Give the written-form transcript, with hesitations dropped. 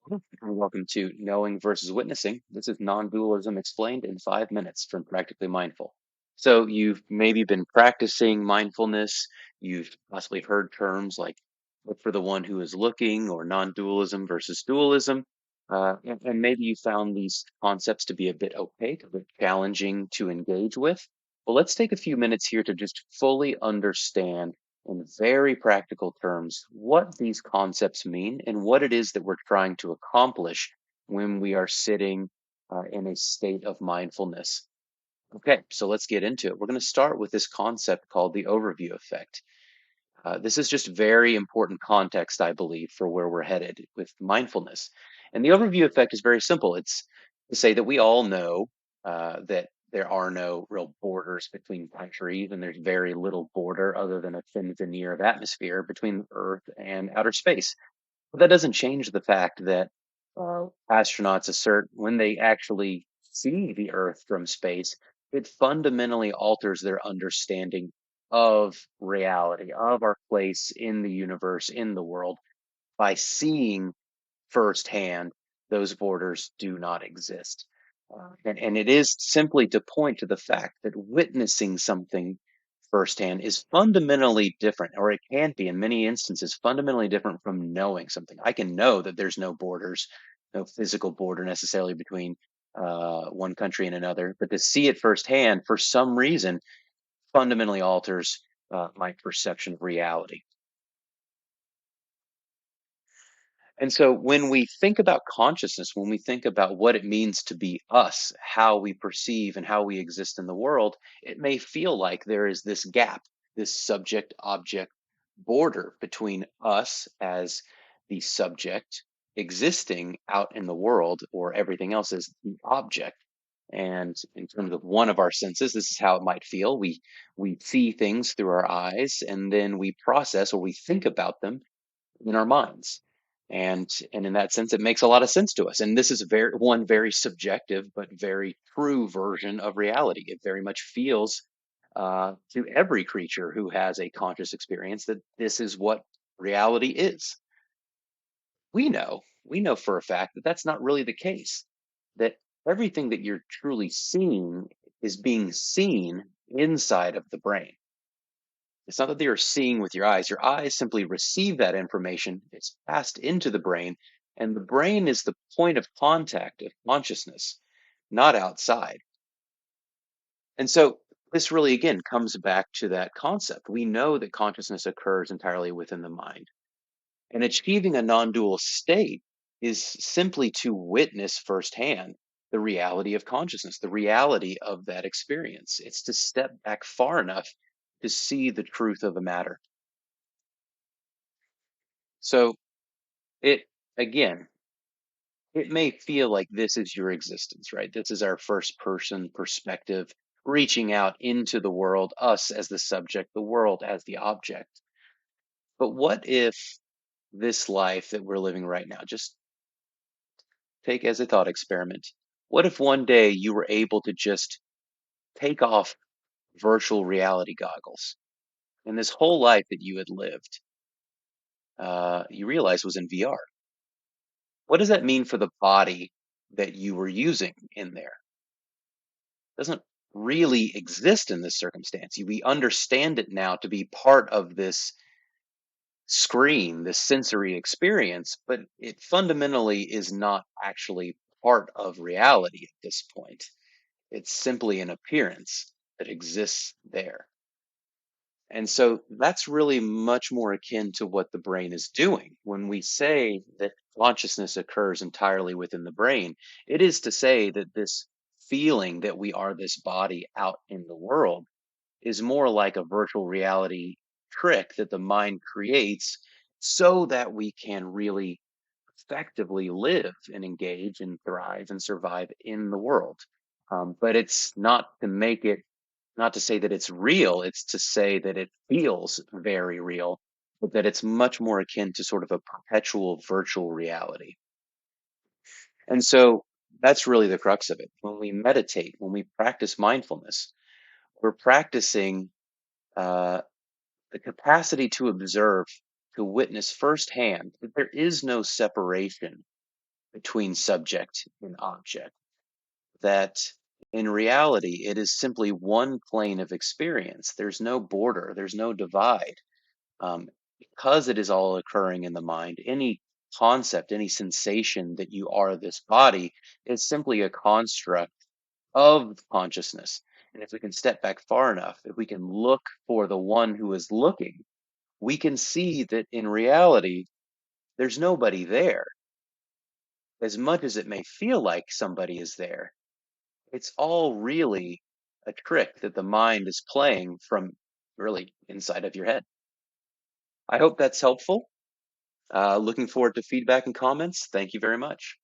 And welcome to Knowing versus Witnessing. This is non-dualism explained in 5 minutes from Practically Mindful. So you've maybe been practicing mindfulness. You've possibly heard terms like look for the one who is looking or non-dualism versus dualism. And maybe you found these concepts to be a bit opaque, a bit challenging to engage with. Well, let's take a few minutes here to just fully understand in very practical terms what these concepts mean and what it is that we're trying to accomplish when we are sitting in a state of mindfulness. Okay, so let's get into it. We're going to start with this concept called the overview effect. This is just very important context, I believe, for where we're headed with mindfulness. And the overview effect is very simple. It's to say that we all know that there are no real borders between countries, and there's very little border other than a thin veneer of atmosphere between Earth and outer space. But that doesn't change the fact that astronauts assert when they actually see the Earth from space, it fundamentally alters their understanding of reality, of our place in the universe, in the world, by seeing firsthand those borders do not exist. And it is simply to point to the fact that witnessing something firsthand is fundamentally different, or it can be in many instances fundamentally different from knowing something. I can know that there's no borders, no physical border necessarily between one country and another, but to see it firsthand for some reason fundamentally alters my perception of reality. And so when we think about consciousness, when we think about what it means to be us, how we perceive and how we exist in the world, it may feel like there is this gap, this subject object border between us as the subject existing out in the world or everything else as the object. And in terms of one of our senses, this is how it might feel. We see things through our eyes and then we process or we think about them in our minds. And in that sense, it makes a lot of sense to us. And this is very subjective but very true version of reality. It very much feels to every creature who has a conscious experience that this is what reality is. We know for a fact that that's not really the case. That everything that you're truly seeing is being seen inside of the brain. It's not that you're seeing with your eyes. Your eyes simply receive that information. It's passed into the brain, and the brain is the point of contact of consciousness, not outside. And so this really, again, comes back to that concept. We know that consciousness occurs entirely within the mind. And achieving a non dual state is simply to witness firsthand the reality of consciousness, the reality of that experience. It's to step back far enough to see the truth of the matter. So it again, it may feel like this is your existence, right? This is our first person perspective, reaching out into the world, us as the subject, the world as the object. But what if this life that we're living right now, just take as a thought experiment, what if one day you were able to just take off virtual reality goggles and this whole life that you had lived, you realize was in VR? What does that mean for the body that you were using in there? Doesn't really exist in this circumstance. We understand it now to be part of this screen, this sensory experience, but it fundamentally is not actually part of reality at this point. It's simply an appearance that exists there. And so that's really much more akin to what the brain is doing. When we say that consciousness occurs entirely within the brain, it is to say that this feeling that we are this body out in the world is more like a virtual reality trick that the mind creates so that we can really effectively live and engage and thrive and survive in the world. But it's not to make it, not to say that it's real, it's to say that it feels very real, but that it's much more akin to sort of a perpetual virtual reality. And so that's really the crux of it. When we meditate, when we practice mindfulness, we're practicing uh, the capacity to observe, to witness firsthand that there is no separation between subject and object, that in reality, it is simply one plane of experience. There's no border, there's no divide. Because it is all occurring in the mind, any concept, any sensation that you are this body is simply a construct of consciousness. And if we can step back far enough, if we can look for the one who is looking, we can see that in reality, there's nobody there. As much as it may feel like somebody is there, it's all really a trick that the mind is playing from really inside of your head. I hope that's helpful. Looking forward to feedback and comments. Thank you very much.